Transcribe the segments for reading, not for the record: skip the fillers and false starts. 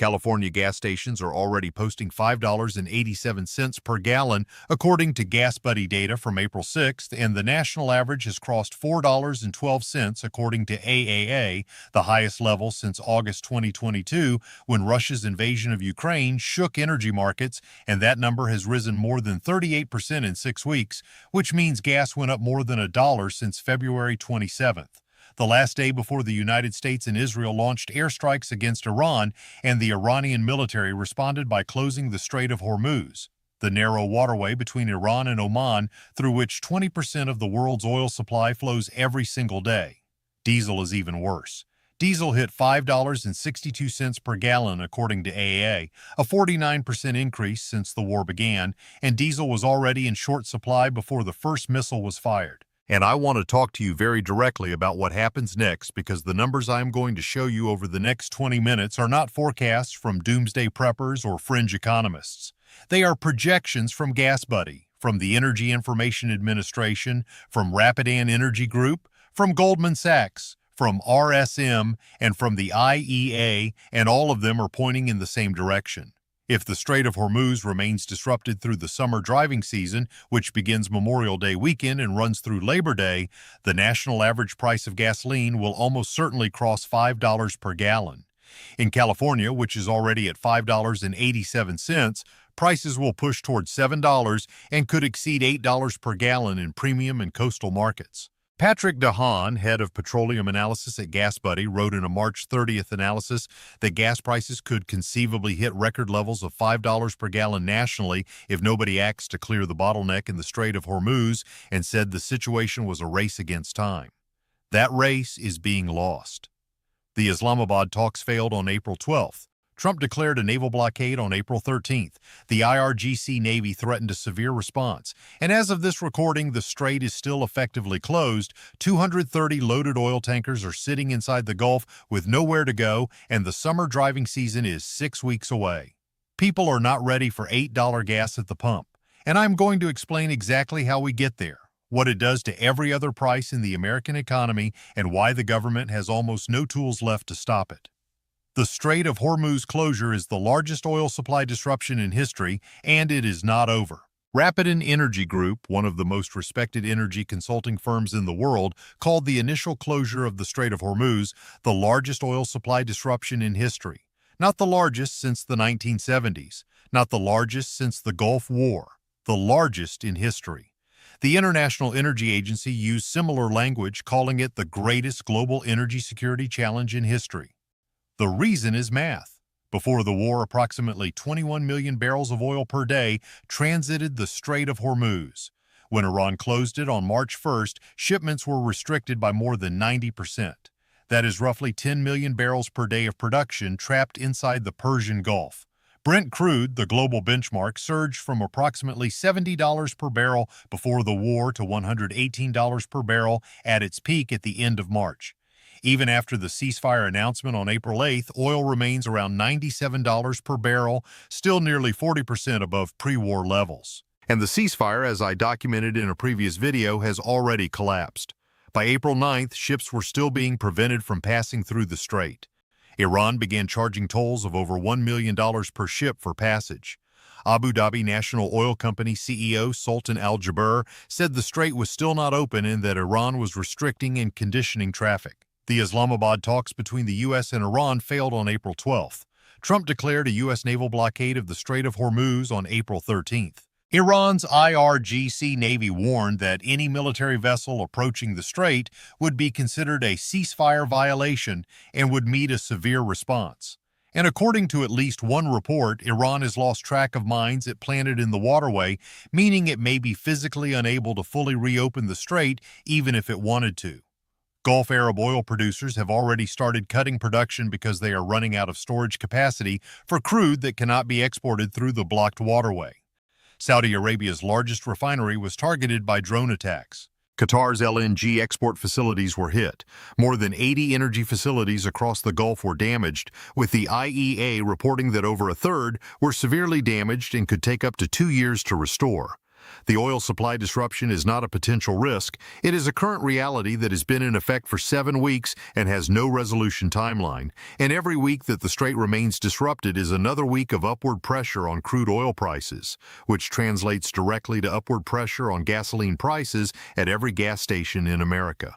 California gas stations are already posting $5.87 per gallon, according to GasBuddy data from April 6th, and the national average has crossed $4.12, according to AAA, the highest level since August 2022, when Russia's invasion of Ukraine shook energy markets, and that number has risen more than 38% in 6 weeks, which means gas went up more than $1 since February 27th. The last day before the United States and Israel launched airstrikes against Iran, and the Iranian military responded by closing the Strait of Hormuz, the narrow waterway between Iran and Oman through which 20% of the world's oil supply flows every single day. Diesel is even worse. Diesel hit $5.62 per gallon, according to AAA, a 49% increase since the war began, and diesel was already in short supply before the first missile was fired. And I want to talk to you very directly about what happens next, because the numbers I am going to show you over the next 20 minutes are not forecasts from doomsday preppers or fringe economists. They are projections from GasBuddy, from the Energy Information Administration, from Rapidan Energy Group, from Goldman Sachs, from RSM, and from the IEA, and all of them are pointing in the same direction. If the Strait of Hormuz remains disrupted through the summer driving season, which begins Memorial Day weekend and runs through Labor Day, the national average price of gasoline will almost certainly cross $5 per gallon. In California, which is already at $5.87, prices will push towards $7 and could exceed $8 per gallon in premium and coastal markets. Patrick DeHaan, head of petroleum analysis at GasBuddy, wrote in a March 30th analysis that gas prices could conceivably hit record levels of $5 per gallon nationally if nobody acts to clear the bottleneck in the Strait of Hormuz, and said the situation was a race against time. That race is being lost. The Islamabad talks failed on April 12th. Trump declared a naval blockade on April 13th. The IRGC Navy threatened a severe response. And as of this recording, the strait is still effectively closed. 230 loaded oil tankers are sitting inside the Gulf with nowhere to go, and the summer driving season is 6 weeks away. People are not ready for $8 gas at the pump. And I'm going to explain exactly how we get there, what it does to every other price in the American economy, and why the government has almost no tools left to stop it. The Strait of Hormuz closure is the largest oil supply disruption in history, and it is not over. Rapidan Energy Group, one of the most respected energy consulting firms in the world, called the initial closure of the Strait of Hormuz the largest oil supply disruption in history. Not the largest since the 1970s, not the largest since the Gulf War, the largest in history. The International Energy Agency used similar language, calling it the greatest global energy security challenge in history. The reason is math. Before the war, approximately 21 million barrels of oil per day transited the Strait of Hormuz. When Iran closed it on March 1st, shipments were restricted by more than 90%. That is roughly 10 million barrels per day of production trapped inside the Persian Gulf. Brent crude, the global benchmark, surged from approximately $70 per barrel before the war to $118 per barrel at its peak at the end of March. Even after the ceasefire announcement on April 8th, oil remains around $97 per barrel, still nearly 40% above pre-war levels. And the ceasefire, as I documented in a previous video, has already collapsed. By April 9th, ships were still being prevented from passing through the strait. Iran began charging tolls of over $1 million per ship for passage. Abu Dhabi National Oil Company CEO Sultan Al-Jaber said the strait was still not open and that Iran was restricting and conditioning traffic. The Islamabad talks between the U.S. and Iran failed on April 12th. Trump declared a U.S. naval blockade of the Strait of Hormuz on April 13th. Iran's IRGC Navy warned that any military vessel approaching the strait would be considered a ceasefire violation and would meet a severe response. And according to at least one report, Iran has lost track of mines it planted in the waterway, meaning it may be physically unable to fully reopen the strait even if it wanted to. Gulf Arab oil producers have already started cutting production because they are running out of storage capacity for crude that cannot be exported through the blocked waterway. Saudi Arabia's largest refinery was targeted by drone attacks. Qatar's LNG export facilities were hit. More than 80 energy facilities across the Gulf were damaged, with the IEA reporting that over a third were severely damaged and could take up to 2 years to restore. The oil supply disruption is not a potential risk. It is a current reality that has been in effect for 7 weeks and has no resolution timeline. And every week that the strait remains disrupted is another week of upward pressure on crude oil prices, which translates directly to upward pressure on gasoline prices at every gas station in America.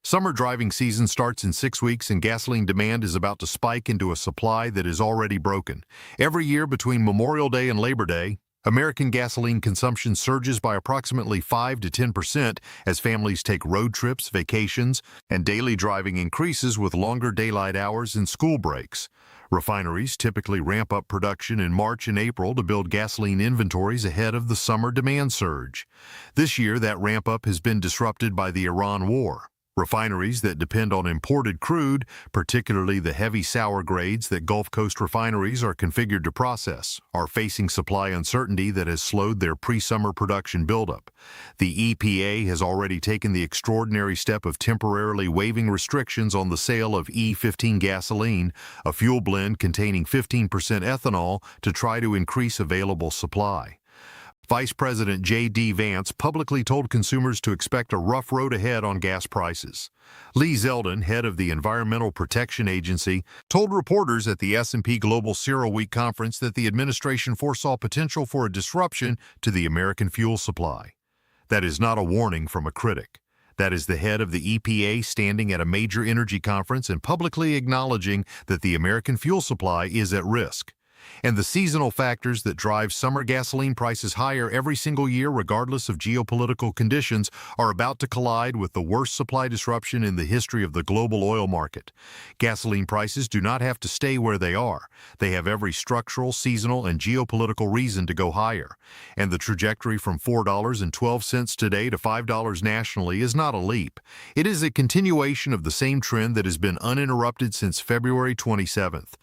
Summer driving season starts in 6 weeks and gasoline demand is about to spike into a supply that is already broken. Every year between Memorial Day and Labor Day, American gasoline consumption surges by approximately 5 to 10% as families take road trips, vacations, and daily driving increases with longer daylight hours and school breaks. Refineries typically ramp up production in March and April to build gasoline inventories ahead of the summer demand surge. This year, that ramp-up has been disrupted by the Iran war. Refineries that depend on imported crude, particularly the heavy sour grades that Gulf Coast refineries are configured to process, are facing supply uncertainty that has slowed their pre-summer production buildup. The EPA has already taken the extraordinary step of temporarily waiving restrictions on the sale of E15 gasoline, a fuel blend containing 15% ethanol, to try to increase available supply. Vice President J.D. Vance publicly told consumers to expect a rough road ahead on gas prices. Lee Zeldin, head of the Environmental Protection Agency, told reporters at the S&P Global CERAWeek conference that the administration foresaw potential for a disruption to the American fuel supply. That is not a warning from a critic. That is the head of the EPA standing at a major energy conference and publicly acknowledging that the American fuel supply is at risk. And the seasonal factors that drive summer gasoline prices higher every single year regardless of geopolitical conditions are about to collide with the worst supply disruption in the history of the global oil market. Gasoline prices do not have to stay where they are. They have every structural, seasonal, and geopolitical reason to go higher. And the trajectory from $4.12 today to $5 nationally is not a leap. It is a continuation of the same trend that has been uninterrupted since February 27th.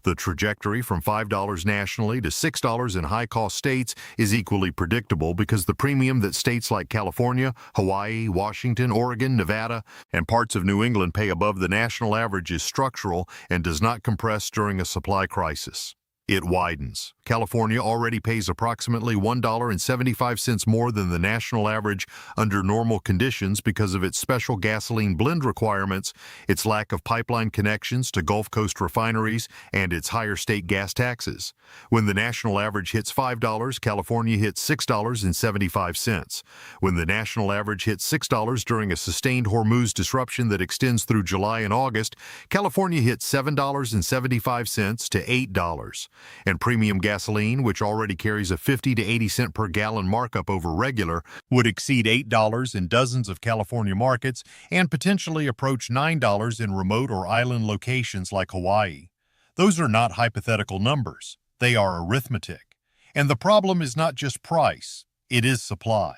The trajectory from $5 nationally to $6 in high-cost states is equally predictable because the premium that states like California, Hawaii, Washington, Oregon, Nevada, and parts of New England pay above the national average is structural and does not compress during a supply crisis. It widens. California already pays approximately $1.75 more than the national average under normal conditions because of its special gasoline blend requirements, its lack of pipeline connections to Gulf Coast refineries, and its higher state gas taxes. When the national average hits $5, California hits $6.75. When the national average hits $6 during a sustained Hormuz disruption that extends through July and August, California hits $7.75 to $8. And premium gasoline, which already carries a 50 to 80 cent per gallon markup over regular, would exceed $8 in dozens of California markets and potentially approach $9 in remote or island locations like Hawaii. Those are not hypothetical numbers. They are arithmetic. And the problem is not just price, it is supply.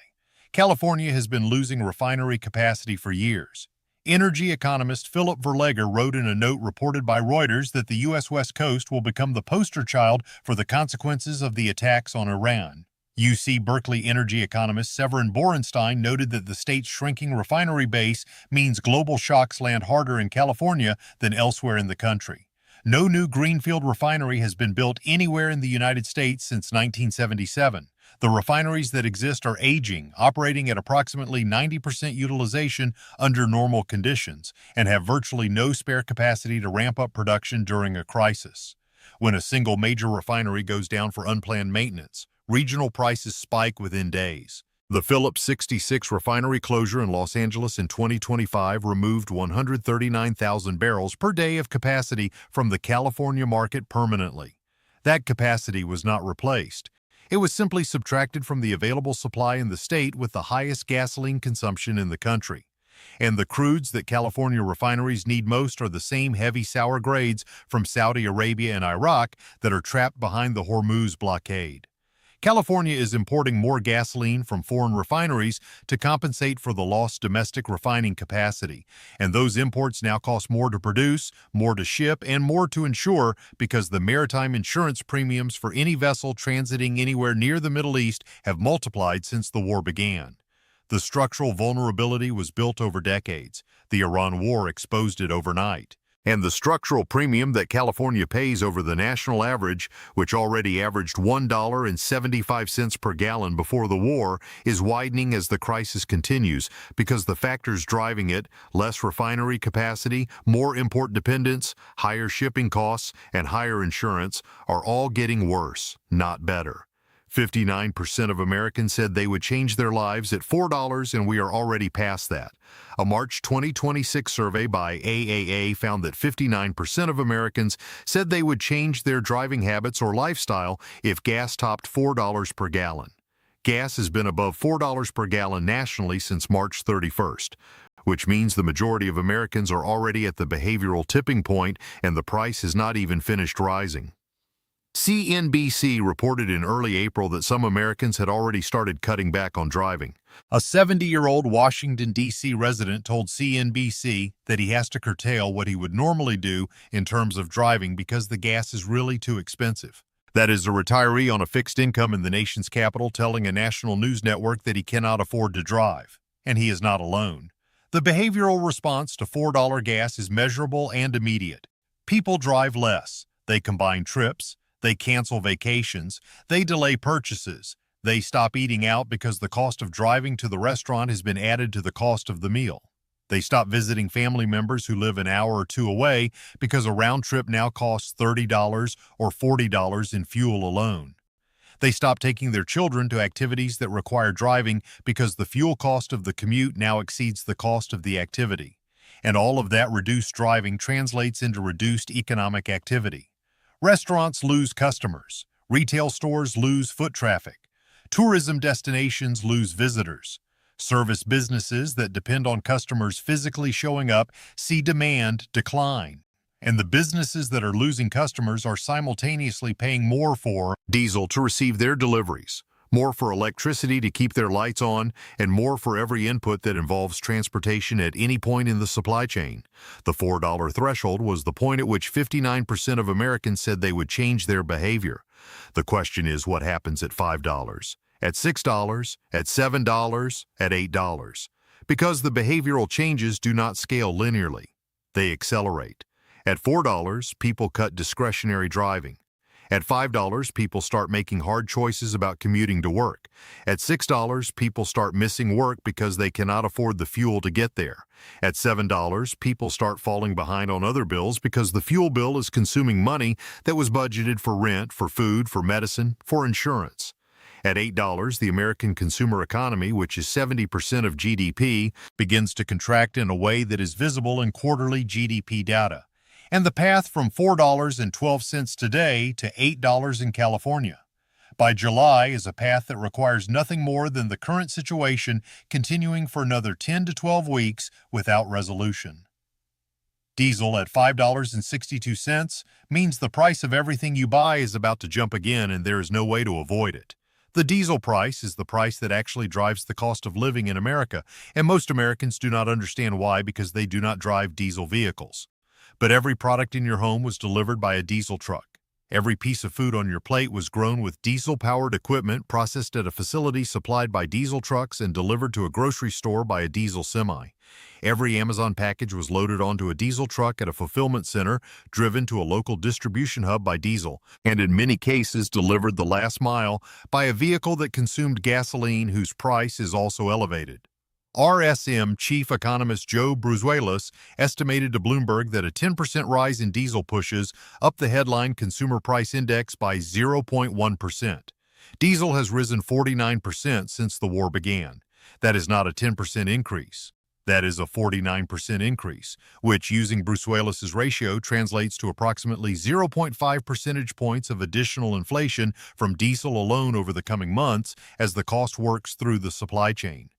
California has been losing refinery capacity for years. Energy economist Philip Verleger wrote in a note reported by Reuters that the U.S. West Coast will become the poster child for the consequences of the attacks on Iran. UC Berkeley energy economist Severin Borenstein noted that the state's shrinking refinery base means global shocks land harder in California than elsewhere in the country. No new greenfield refinery has been built anywhere in the United States since 1977. The refineries that exist are aging, operating at approximately 90% utilization under normal conditions, and have virtually no spare capacity to ramp up production during a crisis. When a single major refinery goes down for unplanned maintenance, regional prices spike within days. The Phillips 66 refinery closure in Los Angeles in 2025 removed 139,000 barrels per day of capacity from the California market permanently. That capacity was not replaced. It was simply subtracted from the available supply in the state with the highest gasoline consumption in the country. And the crudes that California refineries need most are the same heavy sour grades from Saudi Arabia and Iraq that are trapped behind the Hormuz blockade. California is importing more gasoline from foreign refineries to compensate for the lost domestic refining capacity, and those imports now cost more to produce, more to ship, and more to insure because the maritime insurance premiums for any vessel transiting anywhere near the Middle East have multiplied since the war began. The structural vulnerability was built over decades. The Iran war exposed it overnight. And the structural premium that California pays over the national average, which already averaged $1.75 per gallon before the war, is widening as the crisis continues because the factors driving it, less refinery capacity, more import dependence, higher shipping costs, and higher insurance, are all getting worse, not better. 59% of Americans said they would change their lives at $4, and we are already past that. A March 2026 survey by AAA found that 59% of Americans said they would change their driving habits or lifestyle if gas topped $4 per gallon. Gas has been above $4 per gallon nationally since March 31st, which means the majority of Americans are already at the behavioral tipping point and the price has not even finished rising. CNBC reported in early April that some Americans had already started cutting back on driving. A 70-year-old Washington, D.C. resident told CNBC that he has to curtail what he would normally do in terms of driving because the gas is really too expensive. That is a retiree on a fixed income in the nation's capital telling a national news network that he cannot afford to drive. And he is not alone. The behavioral response to $4 gas is measurable and immediate. People drive less. They combine trips. They cancel vacations, they delay purchases, they stop eating out because the cost of driving to the restaurant has been added to the cost of the meal. They stop visiting family members who live an hour or two away because a round trip now costs $30 or $40 in fuel alone. They stop taking their children to activities that require driving because the fuel cost of the commute now exceeds the cost of the activity. And all of that reduced driving translates into reduced economic activity. Restaurants lose customers, retail stores lose foot traffic, tourism destinations lose visitors, service businesses that depend on customers physically showing up see demand decline, and the businesses that are losing customers are simultaneously paying more for diesel to receive their deliveries, more for electricity to keep their lights on, and more for every input that involves transportation at any point in the supply chain. The $4 threshold was the point at which 59% of Americans said they would change their behavior. The question is what happens at $5, at $6, at $7, at $8? Because the behavioral changes do not scale linearly. They accelerate. At $4, people cut discretionary driving. At $5, people start making hard choices about commuting to work. At $6, people start missing work because they cannot afford the fuel to get there. At $7, people start falling behind on other bills because the fuel bill is consuming money that was budgeted for rent, for food, for medicine, for insurance. At $8, the American consumer economy, which is 70% of GDP, begins to contract in a way that is visible in quarterly GDP data. And the path from $4.12 today to $8 in California by July is a path that requires nothing more than the current situation continuing for another 10 to 12 weeks without resolution. Diesel at $5.62 means the price of everything you buy is about to jump again and there is no way to avoid it. The diesel price is the price that actually drives the cost of living in America, and most Americans do not understand why because they do not drive diesel vehicles. But every product in your home was delivered by a diesel truck. Every piece of food on your plate was grown with diesel-powered equipment processed at a facility supplied by diesel trucks and delivered to a grocery store by a diesel semi. Every Amazon package was loaded onto a diesel truck at a fulfillment center driven to a local distribution hub by diesel, and in many cases delivered the last mile by a vehicle that consumed gasoline whose price is also elevated. RSM chief economist Joe Bruzuelas estimated to Bloomberg that a 10% rise in diesel pushes up the headline consumer price index by 0.1%. Diesel has risen 49% since the war began. That is not a 10% increase. That is a 49% increase, which, using Bruzuelas' ratio, translates to approximately 0.5 percentage points of additional inflation from diesel alone over the coming months as the cost works through the supply chain.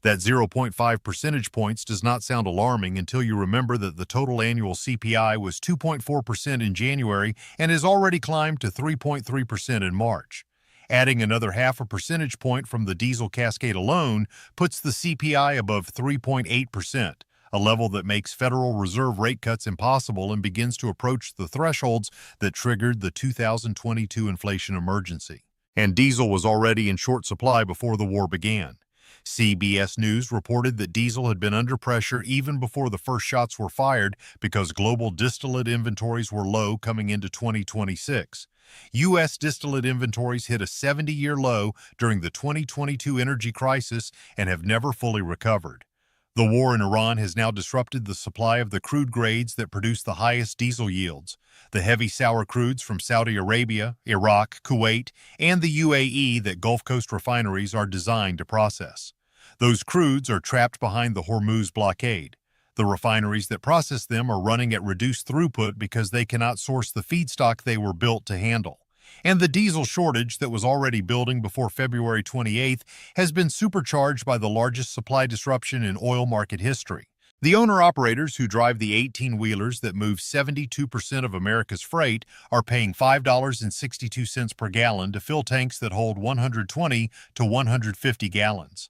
That 0.5 percentage points does not sound alarming until you remember that the total annual CPI was 2.4% in January and has already climbed to 3.3% in March. Adding another half a percentage point from the diesel cascade alone puts the CPI above 3.8%, a level that makes Federal Reserve rate cuts impossible and begins to approach the thresholds that triggered the 2022 inflation emergency. And diesel was already in short supply before the war began. CBS News reported that diesel had been under pressure even before the first shots were fired because global distillate inventories were low coming into 2026. U.S. distillate inventories hit a 70-year low during the 2022 energy crisis and have never fully recovered. The war in Iran has now disrupted the supply of the crude grades that produce the highest diesel yields. The heavy sour crudes from Saudi Arabia, Iraq, Kuwait, and the UAE that Gulf Coast refineries are designed to process. Those crudes are trapped behind the Hormuz blockade. The refineries that process them are running at reduced throughput because they cannot source the feedstock they were built to handle. And the diesel shortage that was already building before February 28th has been supercharged by the largest supply disruption in oil market history. The owner-operators who drive the 18-wheelers that move 72% of America's freight are paying $5.62 per gallon to fill tanks that hold 120 to 150 gallons.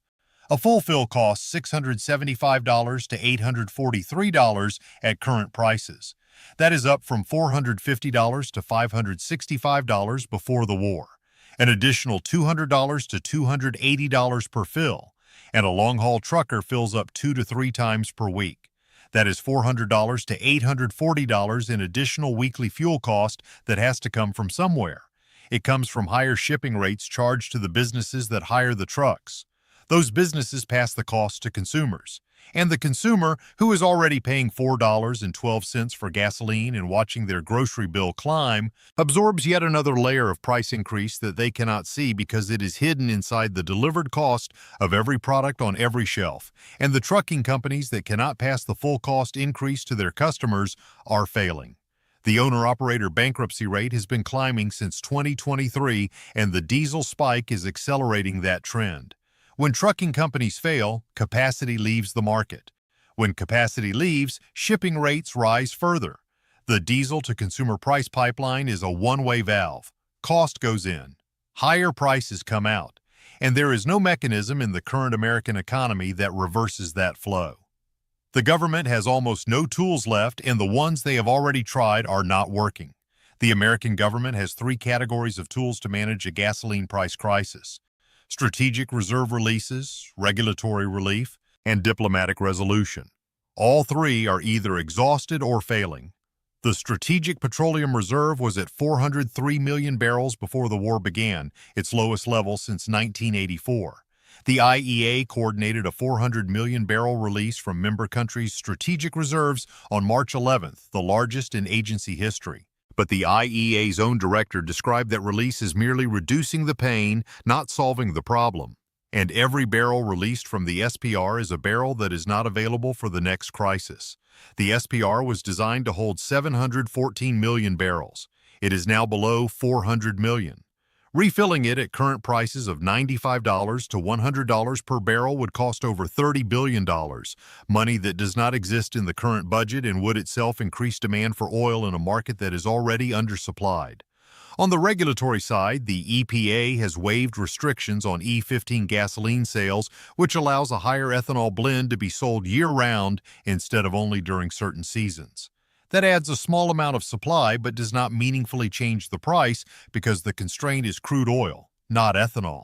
A full fill costs $675 to $843 at current prices. That is up from $450 to $565 before the war, an additional $200 to $280 per fill, and a long-haul trucker fills up 2 to 3 times per week. That is $400 to $840 in additional weekly fuel cost that has to come from somewhere. It comes from higher shipping rates charged to the businesses that hire the trucks. Those businesses pass the cost to consumers. And the consumer, who is already paying $4.12 for gasoline and watching their grocery bill climb, absorbs yet another layer of price increase that they cannot see because it is hidden inside the delivered cost of every product on every shelf. And the trucking companies that cannot pass the full cost increase to their customers are failing. The owner-operator bankruptcy rate has been climbing since 2023, and the diesel spike is accelerating that trend. When trucking companies fail, capacity leaves the market. When capacity leaves, shipping rates rise further. The diesel-to-consumer price pipeline is a one-way valve. Cost goes in. Higher prices come out. And there is no mechanism in the current American economy that reverses that flow. The government has almost no tools left, and the ones they have already tried are not working. The American government has 3 categories of tools to manage a gasoline price crisis: strategic reserve releases, regulatory relief, and diplomatic resolution. All 3 are either exhausted or failing. The Strategic Petroleum Reserve was at 403 million barrels before the war began, its lowest level since 1984. The IEA coordinated a 400 million barrel release from member countries' strategic reserves on March 11th, the largest in agency history. But the IEA's own director described that release as merely reducing the pain, not solving the problem. And every barrel released from the SPR is a barrel that is not available for the next crisis. The SPR was designed to hold 714 million barrels. It is now below 400 million. Refilling it at current prices of $95 to $100 per barrel would cost over $30 billion, money that does not exist in the current budget and would itself increase demand for oil in a market that is already undersupplied. On the regulatory side, the EPA has waived restrictions on E15 gasoline sales, which allows a higher ethanol blend to be sold year-round instead of only during certain seasons. That adds a small amount of supply but does not meaningfully change the price because the constraint is crude oil, not ethanol.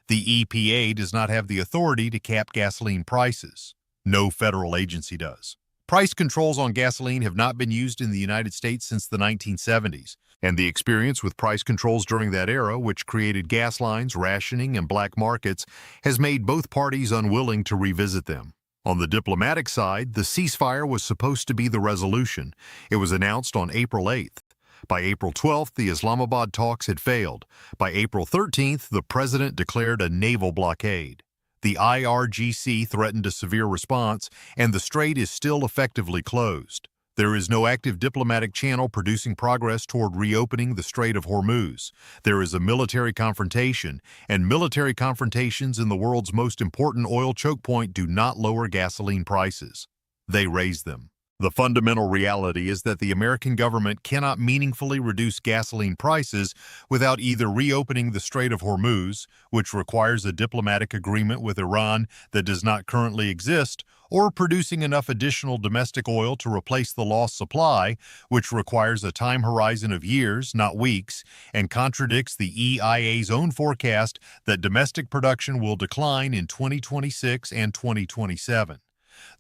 The EPA does not have the authority to cap gasoline prices. No federal agency does. Price controls on gasoline have not been used in the United States since the 1970s, and the experience with price controls during that era, which created gas lines, rationing, and black markets, has made both parties unwilling to revisit them. On the diplomatic side, the ceasefire was supposed to be the resolution. It was announced on April 8th. By April 12th, the Islamabad talks had failed. By April 13th, the president declared a naval blockade. The IRGC threatened a severe response, and the strait is still effectively closed. There is no active diplomatic channel producing progress toward reopening the Strait of Hormuz. There is a military confrontation, and military confrontations in the world's most important oil choke point do not lower gasoline prices. They raise them. The fundamental reality is that the American government cannot meaningfully reduce gasoline prices without either reopening the Strait of Hormuz, which requires a diplomatic agreement with Iran that does not currently exist, or producing enough additional domestic oil to replace the lost supply, which requires a time horizon of years, not weeks, and contradicts the EIA's own forecast that domestic production will decline in 2026 and 2027.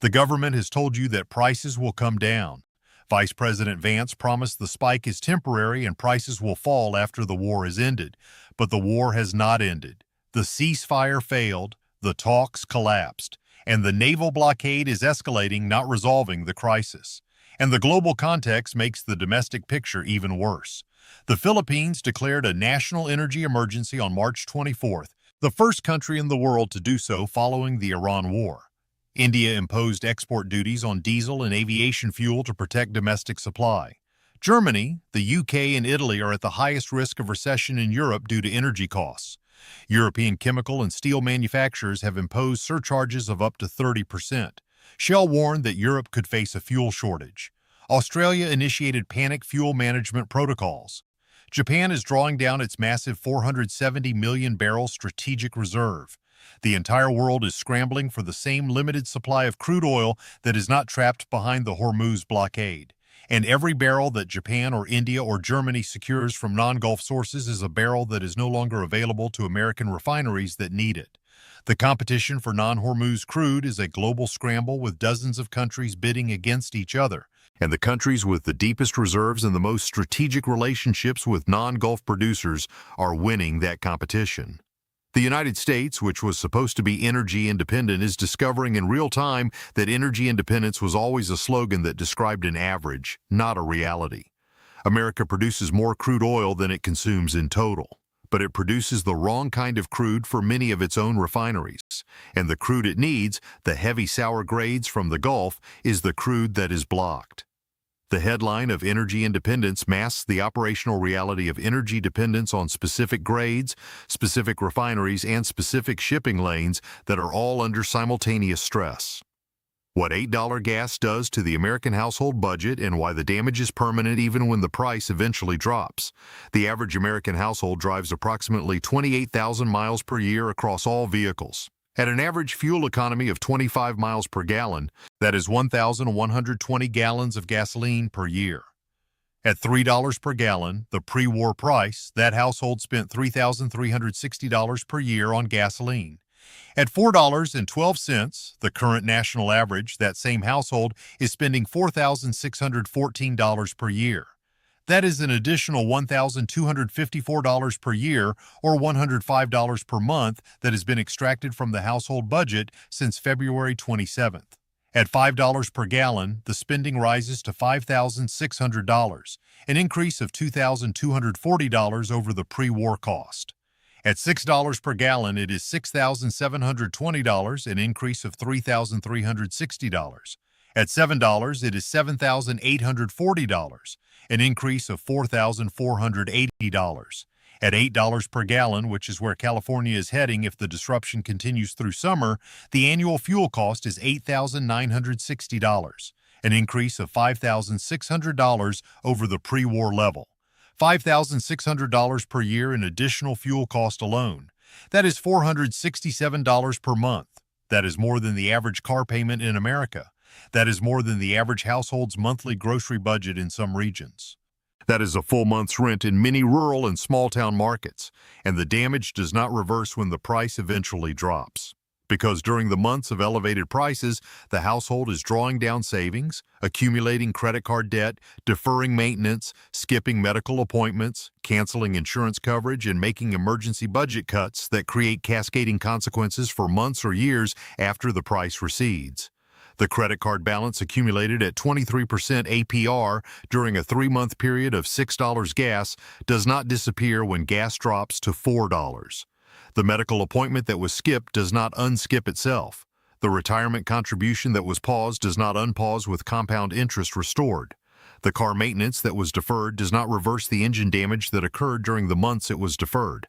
The government has told you that prices will come down. Vice President Vance promised the spike is temporary and prices will fall after the war is ended. But the war has not ended. The ceasefire failed, the talks collapsed, and the naval blockade is escalating, not resolving the crisis. And the global context makes the domestic picture even worse. The Philippines declared a national energy emergency on March 24th, the first country in the world to do so following the Iran war. India imposed export duties on diesel and aviation fuel to protect domestic supply. Germany, the UK, and Italy are at the highest risk of recession in Europe due to energy costs. European chemical and steel manufacturers have imposed surcharges of up to 30%. Shell warned that Europe could face a fuel shortage. Australia initiated panic fuel management protocols. Japan is drawing down its massive 470 million barrel strategic reserve. The entire world is scrambling for the same limited supply of crude oil that is not trapped behind the Hormuz blockade. And every barrel that Japan or India or Germany secures from non-Gulf sources is a barrel that is no longer available to American refineries that need it. The competition for non-Hormuz crude is a global scramble with dozens of countries bidding against each other. And the countries with the deepest reserves and the most strategic relationships with non-Gulf producers are winning that competition. The United States, which was supposed to be energy independent, is discovering in real time that energy independence was always a slogan that described an average, not a reality. America produces more crude oil than it consumes in total, but it produces the wrong kind of crude for many of its own refineries. And the crude it needs, the heavy sour grades from the Gulf, is the crude that is blocked. The headline of energy independence masks the operational reality of energy dependence on specific grades, specific refineries, and specific shipping lanes that are all under simultaneous stress. What $8 gas does to the American household budget and why the damage is permanent even when the price eventually drops. The average American household drives approximately 28,000 miles per year across all vehicles. At an average fuel economy of 25 miles per gallon, that is 1,120 gallons of gasoline per year. At $3 per gallon, the pre-war price, that household spent $3,360 per year on gasoline. At $4.12, the current national average, that same household is spending $4,614 per year. That is an additional $1,254 per year or $105 per month that has been extracted from the household budget since February 27th. At $5 per gallon, the spending rises to $5,600, an increase of $2,240 over the pre-war cost. At $6 per gallon, it is $6,720, an increase of $3,360. At $7, it is $7,840, an increase of $4,480. At $8 per gallon, which is where California is heading if the disruption continues through summer, the annual fuel cost is $8,960, an increase of $5,600 over the pre-war level. $5,600 per year in additional fuel cost alone. That is $467 per month. That is more than the average car payment in America. That is more than the average household's monthly grocery budget in some regions. That is a full month's rent in many rural and small-town markets, and the damage does not reverse when the price eventually drops. Because during the months of elevated prices, the household is drawing down savings, accumulating credit card debt, deferring maintenance, skipping medical appointments, canceling insurance coverage, and making emergency budget cuts that create cascading consequences for months or years after the price recedes. The credit card balance accumulated at 23% APR during a 3-month period of $6 gas does not disappear when gas drops to $4. The medical appointment that was skipped does not unskip itself. The retirement contribution that was paused does not unpause with compound interest restored. The car maintenance that was deferred does not reverse the engine damage that occurred during the months it was deferred.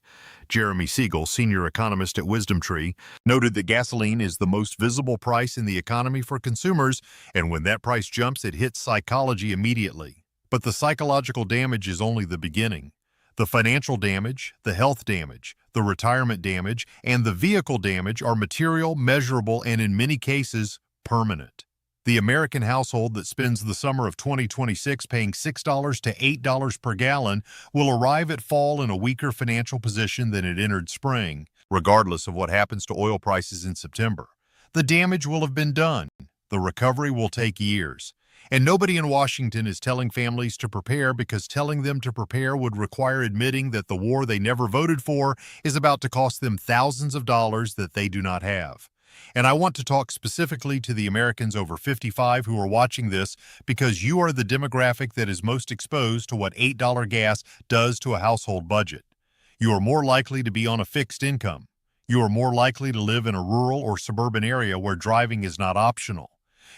Jeremy Siegel, senior economist at WisdomTree, noted that gasoline is the most visible price in the economy for consumers, and when that price jumps, it hits psychology immediately. But the psychological damage is only the beginning. The financial damage, the health damage, the retirement damage, and the vehicle damage are material, measurable, and in many cases, permanent. The American household that spends the summer of 2026 paying $6 to $8 per gallon will arrive at fall in a weaker financial position than it entered spring, regardless of what happens to oil prices in September. The damage will have been done. The recovery will take years. And nobody in Washington is telling families to prepare because telling them to prepare would require admitting that the war they never voted for is about to cost them thousands of dollars that they do not have. And I want to talk specifically to the Americans over 55 who are watching this because you are the demographic that is most exposed to what $8 gas does to a household budget. You are more likely to be on a fixed income. You are more likely to live in a rural or suburban area where driving is not optional.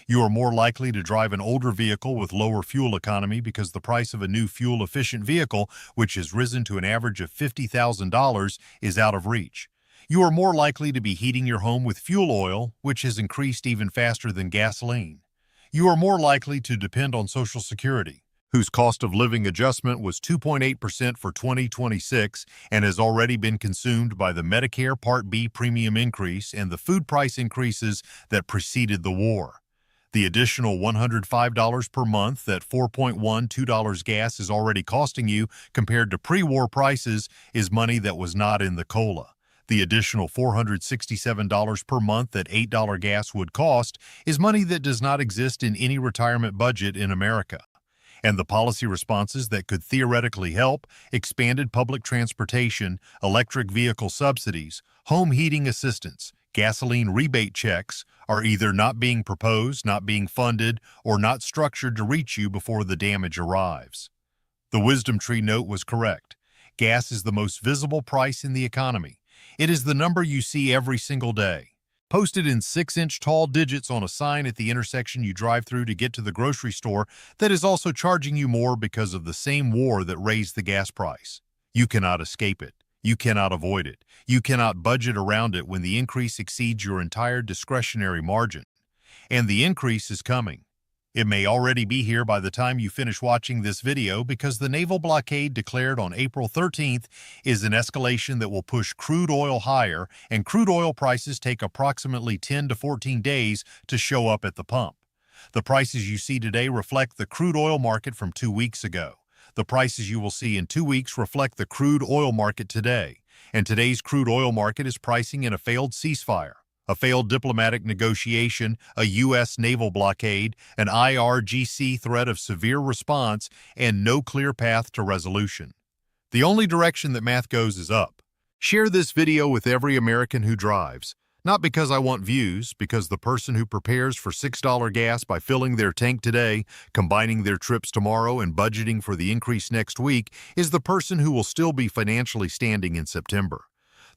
You are more likely to drive an older vehicle with lower fuel economy because the price of a new fuel-efficient vehicle, which has risen to an average of $50,000, is out of reach. You are more likely to be heating your home with fuel oil, which has increased even faster than gasoline. You are more likely to depend on Social Security, whose cost of living adjustment was 2.8% for 2026 and has already been consumed by the Medicare Part B premium increase and the food price increases that preceded the war. The additional $105 per month that $4.12 gas is already costing you compared to pre-war prices is money that was not in the COLA. The additional $467 per month that $8 gas would cost is money that does not exist in any retirement budget in America. And the policy responses that could theoretically help, expanded public transportation, electric vehicle subsidies, home heating assistance, gasoline rebate checks, are either not being proposed, not being funded, or not structured to reach you before the damage arrives. The WisdomTree note was correct. Gas is the most visible price in the economy. It is the number you see every single day, posted in 6-inch tall digits on a sign at the intersection you drive through to get to the grocery store that is also charging you more because of the same war that raised the gas price. You cannot escape it. You cannot avoid it. You cannot budget around it when the increase exceeds your entire discretionary margin. And the increase is coming. It may already be here by the time you finish watching this video because the naval blockade declared on April 13th is an escalation that will push crude oil higher, and crude oil prices take approximately 10 to 14 days to show up at the pump. The prices you see today reflect the crude oil market from 2 weeks ago. The prices you will see in 2 weeks reflect the crude oil market today, and today's crude oil market is pricing in a failed ceasefire, a failed diplomatic negotiation, a U.S. naval blockade, an IRGC threat of severe response, and no clear path to resolution. The only direction that math goes is up. Share this video with every American who drives. Not because I want views, because the person who prepares for $6 gas by filling their tank today, combining their trips tomorrow, and budgeting for the increase next week is the person who will still be financially standing in September.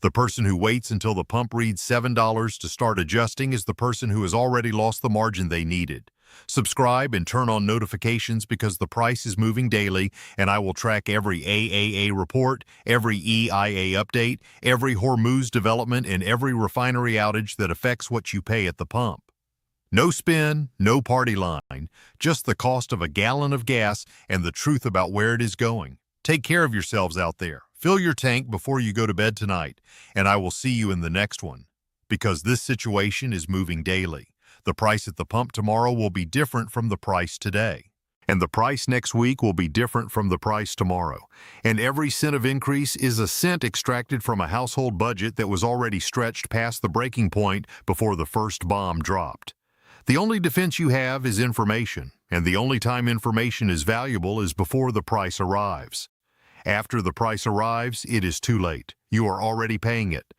The person who waits until the pump reads $7 to start adjusting is the person who has already lost the margin they needed. Subscribe and turn on notifications because the price is moving daily, and I will track every AAA report, every EIA update, every Hormuz development, and every refinery outage that affects what you pay at the pump. No spin, no party line, just the cost of a gallon of gas and the truth about where it is going. Take care of yourselves out there. Fill your tank before you go to bed tonight, and I will see you in the next one. Because this situation is moving daily. The price at the pump tomorrow will be different from the price today. And the price next week will be different from the price tomorrow. And every cent of increase is a cent extracted from a household budget that was already stretched past the breaking point before the first bomb dropped. The only defense you have is information, and the only time information is valuable is before the price arrives. After the price arrives, it is too late. You are already paying it.